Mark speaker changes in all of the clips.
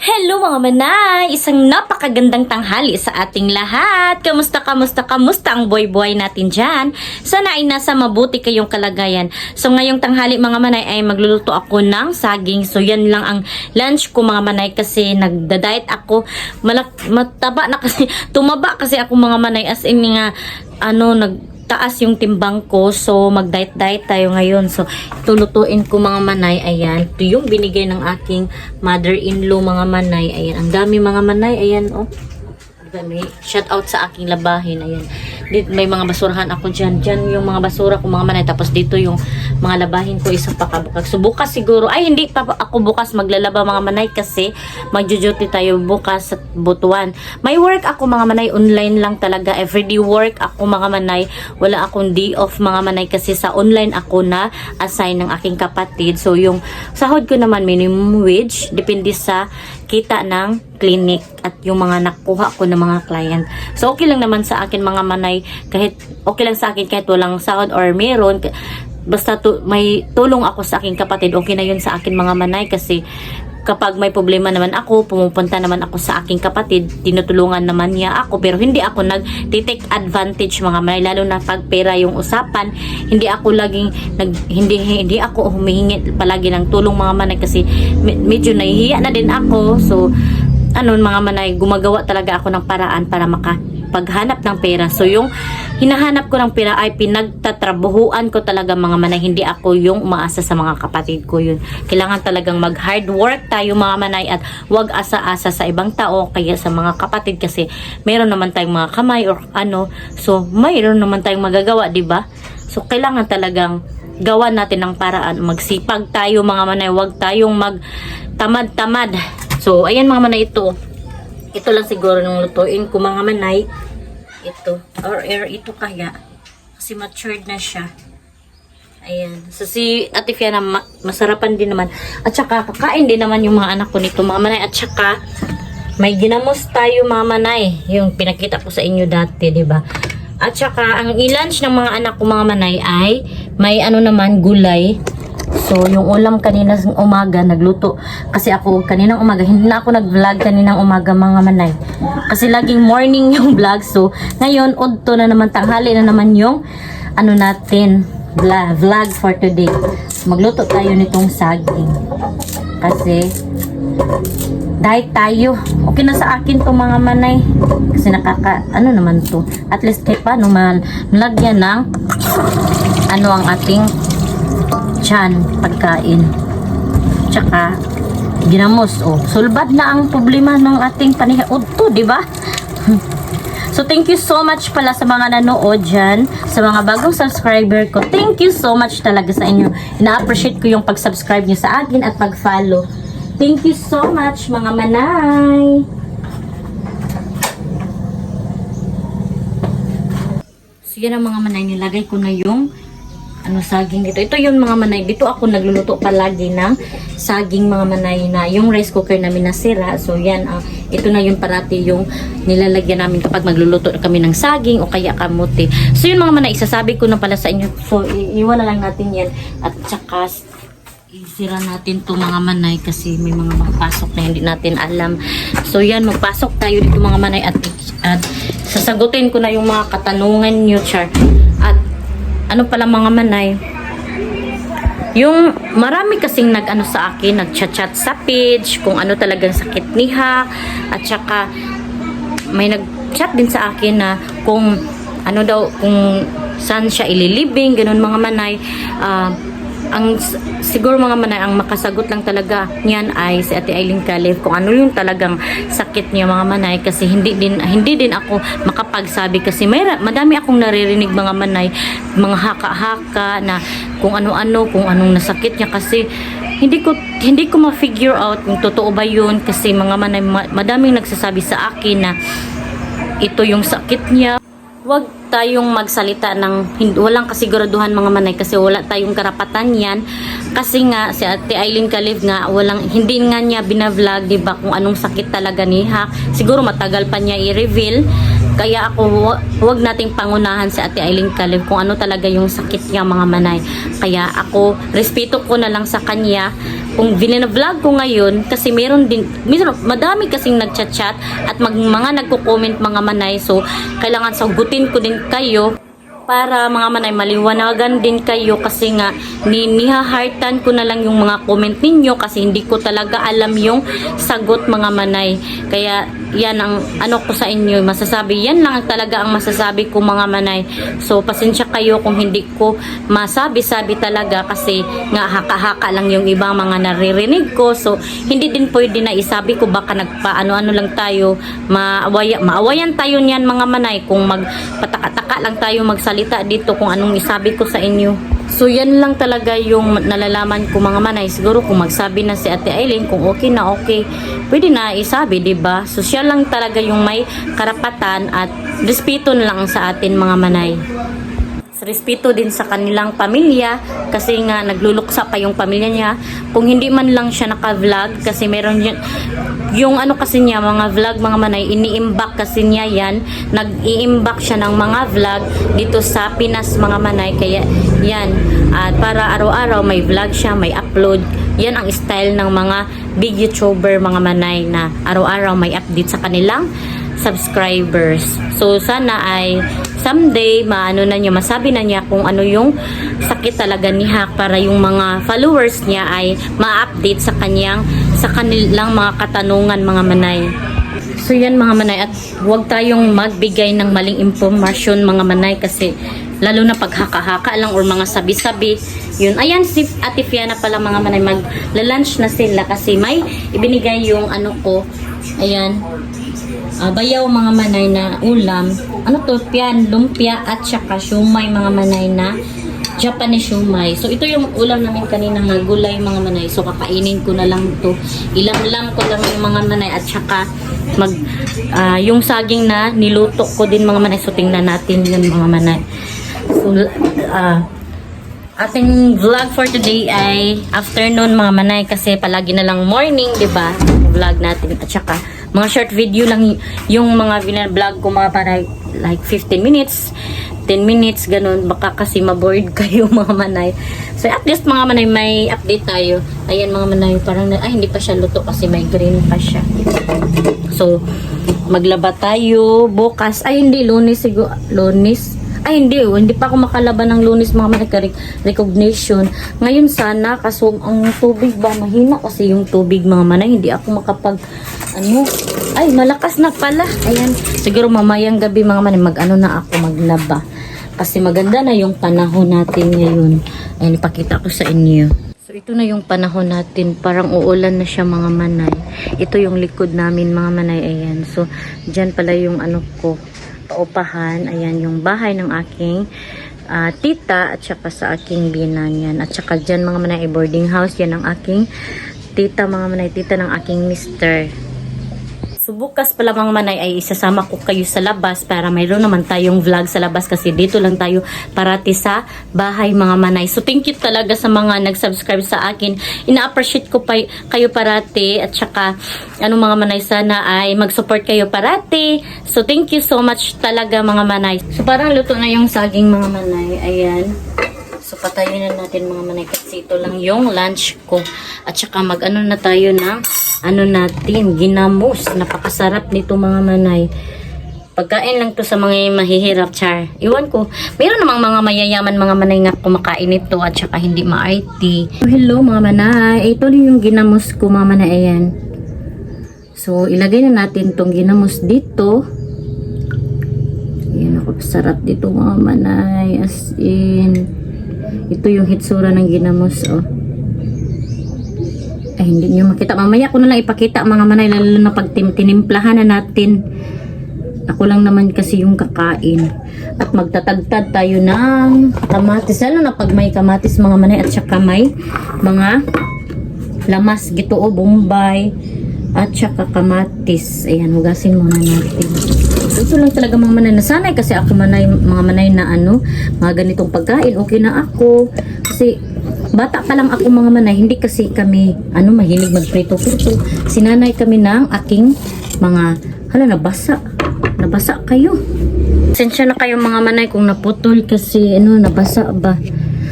Speaker 1: Hello mga manay! Isang napakagandang tanghali sa ating lahat. Kamusta ang boy-boy natin dyan? Sana ay nasa mabuti kayong kalagayan. So ngayong tanghali mga manay ay magluluto ako ng saging. So yan lang ang lunch ko mga manay kasi nagda-diet ako. Mataba na kasi, tumaba kasi ako mga manay as in nga taas yung timbang ko. So, mag-diet tayo ngayon. So, tulutuin ko mga manay. Ayan. Ito yung binigay ng aking mother-in-law mga manay. Ayan. Ang dami mga manay. Ayan, oh. May shout out sa aking labahin. Ayan. Dito, may mga basurahan ako dyan. Dyan yung mga basura ko mga manay. Tapos dito yung mga labahin ko isang pakabukag. So, bukas siguro. Ay, hindi pa ako bukas maglalaba mga manay kasi magjo-duty tayo bukas sa Butuan. May work ako mga manay. Online lang talaga. Everyday work ako mga manay. Wala akong day off mga manay kasi sa online ako na assign ng aking kapatid. So, yung sahod ko naman minimum wage. Depende sa kita ng clinic at yung mga nakuha ko ng mga client. So, okay lang naman sa akin mga manay. Kahit okay lang sa akin kahit walang sahod or meron. Basta may tulong ako sa aking kapatid. Okay na yun sa akin mga manay kasi kapag may problema naman ako, pumupunta naman ako sa aking kapatid, tinutulungan naman niya ako, pero hindi ako nag-take advantage mga manay, lalo na pag pera yung usapan, hindi ako laging hindi ako humihingi palagi ng tulong mga manay kasi medyo nahihiya na din ako. So mga manay, gumagawa talaga ako ng paraan para paghanap ng pera. So yung hinahanap ko ng pera ay pinagtatrabahuan ko talaga mga manay. Hindi ako yung umaasa sa mga kapatid ko yun. Kailangan talagang mag hard work tayo mga manay at wag asa-asa sa ibang tao kaya sa mga kapatid kasi meron naman tayong mga kamay or so mayroon naman tayong magagawa, di ba? So kailangan talagang gawan natin ng paraan. Magsipag tayo mga manay, wag tayong magtamad-tamad. So ayan mga manay, ito lang siguro nung lutuin ko mga manay. Ito. Ito kaya. Kasi matured na siya. Ayan. So si Ate Fiana masarapan din naman. At saka kakain din naman yung mga anak ko nito mga manay. At saka may ginamos tayo mga manay. Yung pinakita ko sa inyo dati, di ba? At saka ang i-lunch ng mga anak ko mga manay ay may naman gulay. So, yung ulam kanina umaga, nagluto. Kasi ako, kaninang umaga, hindi na ako nag-vlog kaninang umaga mga manay. Kasi laging morning yung vlog. So, ngayon, udto na naman, tanghali na naman yung, natin, vlog for today. Magluto tayo nitong saging. Kasi, diet tayo. Okay na sa akin to mga manay. Kasi naman to. At least kahit paano, malagyan ng, ang ating tiyan, pagkain. Tsaka ginamos. Sulbad na ang problema ng ating panihaod to, di ba? So thank you so much pala sa mga nanood dyan, sa mga bagong subscriber ko. Thank you so much talaga sa inyo. Ina-appreciate ko yung pag-subscribe nyo sa akin at pag-follow. Thank you so much mga manay. So yan ang mga manay, nilagay ko na yung saging dito. Ito yung mga manay. Dito ako nagluluto palagi ng saging mga manay na yung rice cooker namin nasira. So yan, ito na yung parati yung nilalagyan namin kapag magluluto kami ng saging o kaya kamuti. So yun mga manay, isasabi ko na pala sa inyo. So iwan na lang natin yan. At saka isira natin to mga manay kasi may mga magpasok na hindi natin alam. So yan, magpasok tayo dito mga manay at sasagutin ko na yung mga katanungan nyo, char. At pala mga manay, yung marami kasing sa akin, nag-chat sa page kung ano talagang sakit ni Hak, at saka may nag-chat din sa akin na kung kung saan siya ililibing, ganun mga manay. Siguro mga manay, ang makasagot lang talaga niyan ay si Ate Aileen Calif kung ano yung talagang sakit niya mga manay kasi hindi din ako makapagsabi kasi madami akong naririnig mga manay, mga haka-haka na kung ano-ano, kung anong nasakit niya kasi hindi ko ma-figure out kung totoo ba yun kasi mga manay, madaming nagsasabi sa akin na ito yung sakit niya. Huwag tayong magsalita ng walang kasiguraduhan mga manay kasi wala tayong karapatan yan kasi nga si Ate Aileen Calif nga hindi nga niya binavlog, diba, kung anong sakit talaga ni Hak. Siguro matagal pa niya i-reveal kaya ako huwag nating pangunahan si Ate Aileen Calif kung ano talaga yung sakit niya mga manay. Kaya ako respeto ko na lang sa kanya kung vlog ko ngayon, kasi madami kasing nagchat-chat at mga nagko-comment mga manay. So, kailangan sagutin ko din kayo para mga manay maliwanagan din kayo, kasi nga nihahartan ko na lang yung mga comment ninyo kasi hindi ko talaga alam yung sagot mga manay. Kaya yan ang ano ko sa inyo masasabi, yan lang talaga ang masasabi ko mga manay. So pasensya kayo kung hindi ko masabi-sabi talaga, kasi nga haka-haka lang yung ibang mga naririnig ko. So hindi din pwede na isabi ko, baka nagpaano-ano lang tayo, maawayan tayo niyan mga manay kung magpataka-taka lang tayo magsalita dito kung anong isabi ko sa inyo. So yan lang talaga yung nalalaman ko mga manay. Siguro kung magsabi na si Ate Aileen kung okay na okay, pwede na isabi, diba? So siya lang talaga yung may karapatan, at respeto na lang sa atin mga manay. Respeto din sa kanilang pamilya, kasi nga nagluluksa pa yung pamilya niya. Kung hindi man lang siya naka-vlog, kasi meron yung ano kasi niya, mga vlog mga manay, ini-imbak kasi niya yan, nag-i-imbak siya ng mga vlog dito sa Pinas mga manay. Kaya yan, at para araw-araw may vlog siya, may upload. Yan ang style ng mga big YouTuber mga manay, na araw-araw may update sa kanilang subscribers. So sana ay someday masabi na niya kung ano yung sakit talaga ni Hak, para yung mga followers niya ay ma-update sa kanilang mga katanungan mga manay. So yan mga manay, at huwag tayong magbigay ng maling impormasyon mga manay, kasi lalo na pag haka-haka lang or mga sabi-sabi. Yun, ayan si Ate Fiana pala mga manay, mag-lunch na sila kasi may ibinigay yung ano ko. Ayan, bayaw mga manay na ulam. Ano to? Lumpia at saka shumay mga manay, na Japanese shumay. So ito yung ulam namin kanina nga, gulay mga manay. So kakainin ko na lang to. Ilam-lam ko lang yung mga manay, at saka yung saging na niluto ko din mga manay. So tingnan natin yun mga manay. So ating vlog for today ay afternoon mga manay, kasi palagi na lang morning, 'di ba? Vlog natin, at saka mga short video lang yung mga vlog ko mga para like 15 minutes, 10 minutes, ganun. Baka kasi mabored kayo mga manay. So at least mga manay may update tayo. Ayan mga manay, parang hindi pa siya luto kasi may green pa siya. So maglaba tayo bukas. Ay hindi, Lunes siguro. Lunes. Ay hindi pa ako makalaban ng Lunes mga manay, recognition. Ngayon sana, kaso ang tubig ba mahina kasi yung tubig mga manay, hindi ako ay malakas na pala. Ayan, siguro mamayang gabi mga manay na ako maglaba, kasi maganda na yung panahon natin ngayon. Ayan, ipakita ko sa inyo. So ito na yung panahon natin, parang uulan na siya mga manay. Ito yung likod namin mga manay. Ayan, so dyan pala yung ko, paupahan. Ayan yung bahay ng aking tita, at saka sa aking binan yan. At saka dyan mga manay, boarding house. Yan ang aking tita mga manay, tita ng aking mister. So bukas pala mga manay ay isasama ko kayo sa labas, para mayroon naman tayong vlog sa labas, kasi dito lang tayo parati sa bahay mga manay. So thank you talaga sa mga nag-subscribe sa akin. Ina-appreciate ko pa kayo parati, at saka mga manay, sana ay mag-support kayo parati. So thank you so much talaga mga manay. So parang luto na yung saging mga manay. Ayan. So patayin na natin mga manay, kasi ito lang yung lunch ko. At saka na tayo ng natin, ginamos. Napakasarap nito mga manay. Pagkain lang to sa mga mahihirap, char. Iwan ko, mayroon namang mga mayayaman mga manay nga kumakain ito, at saka hindi ma-IT. So, hello mga manay, ito rin yung ginamos ko mga manay. Ayan. So ilagay na natin tong ginamos dito. Ayan, ako sarap dito mga manay, as in. Ito yung hitsura ng ginamos, oh. Ay, hindi nyo makita. Mamaya ko na lang ipakita mga manay, lalo na pag tinimplahan na natin. Ako lang naman kasi yung kakain. At magtatagtad tayo ng kamatis. Lalo na pag may kamatis mga manay, at saka may mga lamas, gitoo, bombay, at saka kamatis. Ayan, hugasin muna natin. Ito lang talaga mga manay. Nasanay kasi ako mga manay na mga ganitong pagkain. Okay na ako. Kasi bata pa lang ako mga manay, hindi kasi kami mahilig magprito-prito. Sinanay kami ng aking mga nabasa kayo. Sensya na kayo mga manay kung naputol kasi nabasa ba.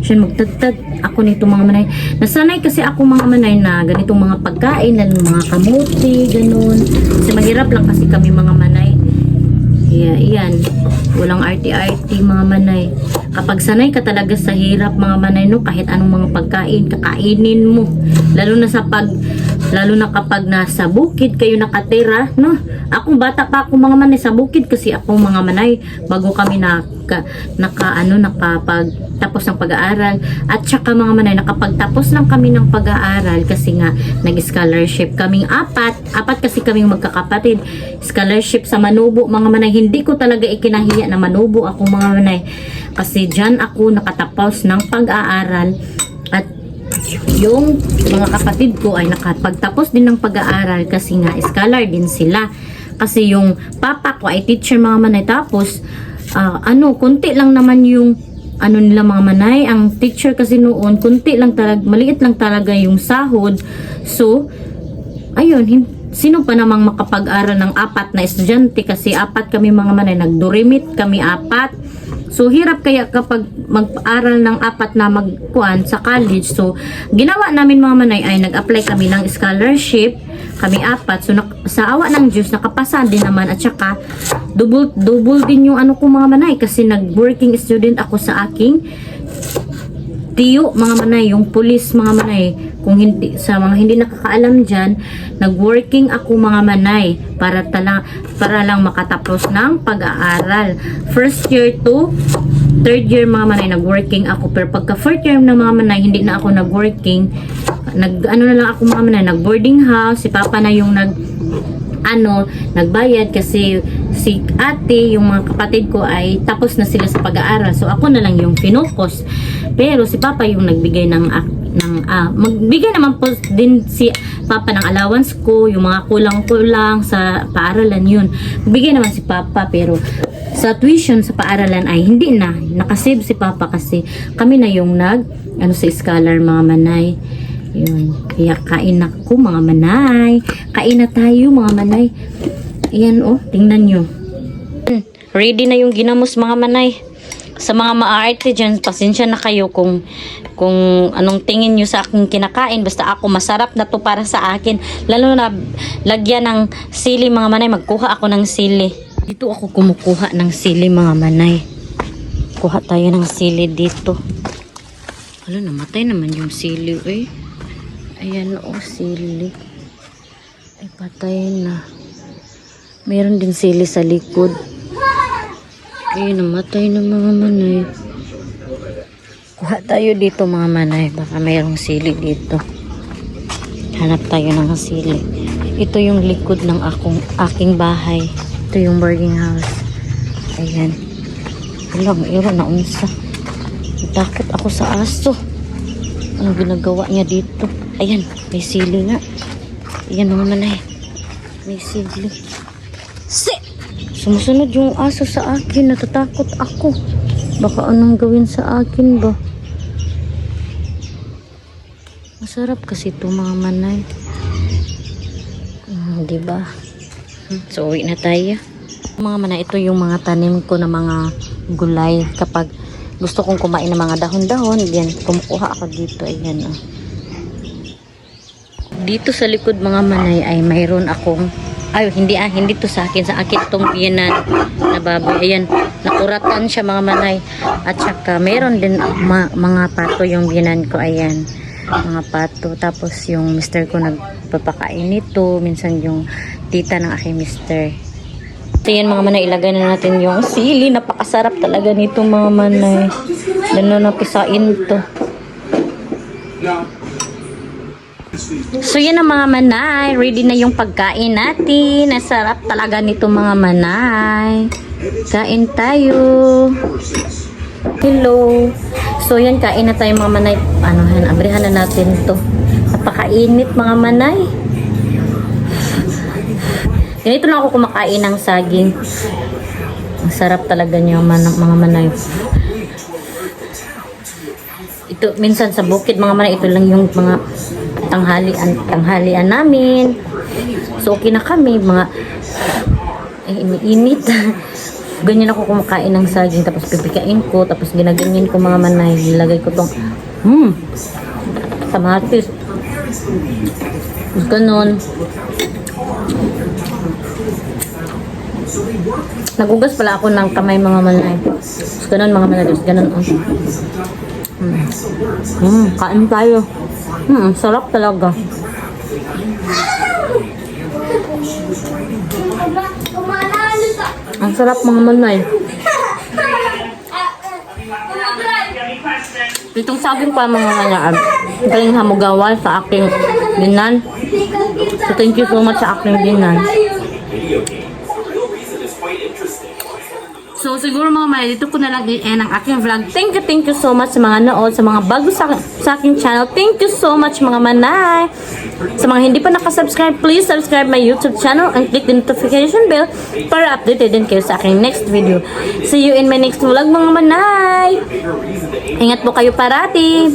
Speaker 1: Siya magtagtag ako nito mga manay. Nasanay kasi ako mga manay na ganitong mga pagkain, lalo mga kamuti, ganun. Kasi mahirap lang kasi kami mga manay. Iyan. Walang arty-arty mga manay. Kapag sanay ka talaga sa hirap mga manay, no, kahit anong mga pagkain, kakainin mo. Lalo na kapag nasa bukid kayo nakatira, no? Ako bata pa ako mga manay sa bukid kasi ako mga manay bago kami nakapagtapos ng pag-aaral. At saka mga manay, nakapagtapos lang kami ng pag-aaral kasi nga nag-scholarship kaming apat kasi kaming magkakapatid. Scholarship sa Manubo mga manay. Hindi ko talaga ikinahiya na Manubo ako mga manay. Kasi dyan ako nakatapos ng pag-aaral at yung mga kapatid ko ay nakapagtapos din ng pag-aaral kasi nga scholar din sila. Kasi yung papa ko ay teacher mga manay. Tapos konti lang naman yung nila mga manay. Ang teacher kasi noon, konti lang talaga, maliit lang talaga yung sahod. So, ayun, sino pa namang makapag-aral ng apat na estudyante kasi apat kami mga manay, nagdurimit kami apat. So hirap kaya kapag mag-aral ng apat na magkuan sa college. So ginawa namin mga manay ay nag-apply kami ng scholarship, kami apat. So sa awa ng Diyos nakapasa din naman at saka double din yung ko mga manay kasi nag-working student ako sa aking tiyo mga manay, yung police mga manay. Kung hindi, sa mga hindi nakakaalam dyan, nag-working ako mga manay para lang makatapos ng pag-aaral. First year to third year mga manay, nag-working ako. Pero pagka fourth year na mga manay, hindi na ako nag-working. Na lang ako mga manay, nag-boarding house. Si papa na yung nagbayad kasi si ate, yung mga kapatid ko ay tapos na sila sa pag-aaral. So ako na lang yung finocus. Pero si papa yung nagbigay magbigay naman po din si papa ng allowance ko, yung mga kulang-kulang sa paaralan yun. Magbigay naman si papa pero sa tuition sa paaralan ay hindi na. Nakasave si papa kasi kami na yung sa scholar mga manay. Yun. Kaya kain ako mga manay. Kain na tayo mga manay. Ayan tingnan nyo. Ready na yung ginamos mga manay. Sa mga ma-arte dyan, pasensya na kayo kung anong tingin nyo sa aking kinakain. Basta ako, masarap na to para sa akin. Lalo na lagyan ng sili mga manay. Magkuha ako ng sili. Dito ako kumukuha ng sili mga manay. Kuha tayo ng sili dito. Hala, namatay naman yung sili Ayan sili. Ay, patay na. Mayroon din sili sa likod. Ay, namatay na mga manay. Kuha tayo dito mga manay. Baka mayroong sili dito. Hanap tayo ng sili. Ito yung likod ng aking bahay. Ito yung boarding house. Ayan. Walang iro na unsa. Takot ako sa aso. Anong ginagawa niya dito? Ayan, may sili nga. Ayan mga manay. May sili. Sumusunod yung aso sa akin. Natatakot ako. Baka anong gawin sa akin ba? Masarap kasi ito mga manay. Diba? So, uwi na tayo. Mga manay, ito yung mga tanim ko na mga gulay. Kapag gusto kong kumain ng mga dahon-dahon, yan, kumukuha ako dito. Ayan, Dito sa likod mga manay ay mayroon akong hindi to sa akin itong biyanan na baboy. Ayan, nakuratan siya mga manay. At saka mayroon din mga pato yung biyanan ko. Ayan, mga pato. Tapos yung mister ko nagpapakain nito. Minsan yung tita ng aking mister. So yan mga manay, ilagay na natin yung sili. Napakasarap talaga nito mga manay. Lalo na pisain to. So yan ang mga manay, ready na yung pagkain natin. Nasarap talaga nito mga manay. Kain tayo. Hello. So yan, kain na tayo mga manay. Abrihan na natin to. Napakainit mga manay. Ganito lang ako kumakain ng saging. Ang sarap talaga niyo mga manay. Ito minsan sa bukid mga manay, ito lang yung mga tanghalian namin. So okay na kami mga iniinit. Ganyan ako kumakain ng saging, tapos pipikain ko, tapos ginaganyan ko mga manay. Nilagay ko tong, kamatis. Tapos ganun. Nagugas pala ako ng kamay mga manay. Tapos ganun mga manay. Tapos ganun. Kain tayo. Sarap talaga. Ang sarap mga manay. Itong saging pa mga manay. Galing hamugawan sa aking dinan. So thank you so much sa aking dinan. So, siguro mga manay, dito ko na lang i-end ang aking vlog. Thank you so much sa mga nood, sa mga bago sa aking channel. Thank you so much mga manay. Sa mga hindi pa nakasubscribe, please subscribe my YouTube channel and click the notification bell para updated din kayo sa aking next video. See you in my next vlog mga manay. Ingat po kayo parati.